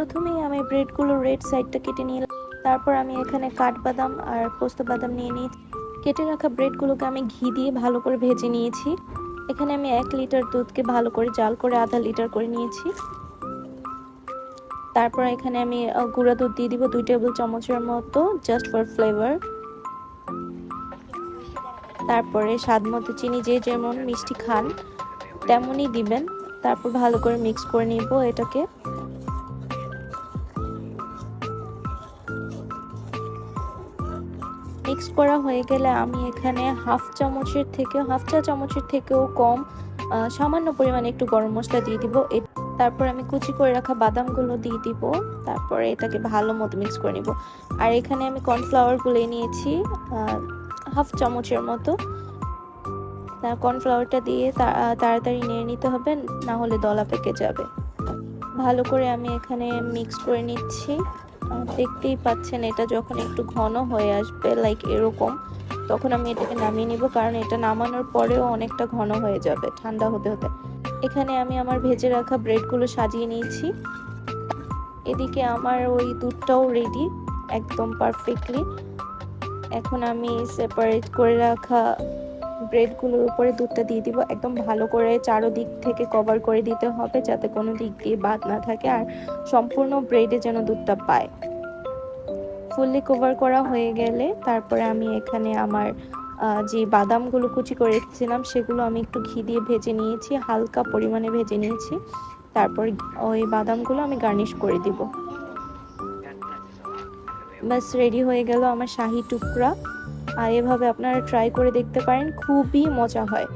প্রথমেই আমি ব্রেডগুলো রেড সাইডটা কেটে নিলাম। তারপর আমি এখানে কাঠবাদাম আর পোস্ত বাদাম নিয়ে নিয়েছি। কেটে রাখা ব্রেডগুলোকে আমি ঘি দিয়ে ভালো করে ভেজে নিয়েছি। এখানে আমি 1 লিটার দুধকে ভালো করে জাল করে আধা লিটার করে নিয়েছি। তারপর এখানে আমি গুঁড়া দুধ দিয়ে দিব 2 টেবিল চামচের মতো, জাস্ট ফর ফ্লেভার। তারপরে স্বাদ মতো চিনি, যে যেমন মিষ্টি খান তেমনই দিবেন। তারপর ভালো করে মিক্স করে নিব এটাকে। মিক্স করা হয়ে গেলে আমি এখানে হাফ চা চামচের থেকেও কম সামান্য পরিমাণে একটু গরম মশলা দিয়ে দিব। তারপর আমি কুচি করে রাখা বাদামগুলো দিয়ে দিব। তারপরে এটাকে ভালো মতো মিক্স করে নিব। আর এখানে আমি কর্নফ্লাওয়ার গুলে নিয়েছি হাফ চামচের মতো। কর্নফ্লাওয়ারটা দিয়ে তাড়াতাড়ি নেড়ে নিতে হবে, না হলে দলা পেকে যাবে। ভালো করে আমি এখানে মিক্স করে নিচ্ছি। দেখতেই পাচ্ছেন এটা যখন একটু ঘন হয়ে আসবে লাইক এরকম, তখন আমি এটাকে নামিয়ে নিব, কারণ এটা নামানোর পরেও অনেকটা ঘন হয়ে যাবে ঠান্ডা হতে হতে। এখানে আমি আমার ভেজে রাখা ব্রেডগুলো সাজিয়ে নিয়েছি। এদিকে আমার ওই দুধটাও রেডি একদম পারফেক্টলি। এখন আমি সেপারেট করে রাখা ব্রেডগুলোর উপরে দুধটা দিয়ে দিব। একদম ভালো করে চারদিক থেকে কভার করে দিতে হবে, যাতে কোনো দিক দিয়ে বাদ না থাকে আর সম্পূর্ণ ব্রেডে যেন দুধটা পায়। ফুললি কভার করা হয়ে গেলে তারপরে আমি এখানে আমার যে বাদামগুলো কুচি করে রেখেছিলাম সেগুলো আমি একটু ঘি দিয়ে ভেজে নিয়েছি, হালকা পরিমাণে ভেজে নিয়েছি। তারপর ওই বাদামগুলো আমি গার্নিশ করে দিব। বাস রেডি হয়ে গেল আমার শাহি টুকরা। আর এভাবে আপনারা ট্রাই করে দেখতে পারেন, খুবই মজা হয়।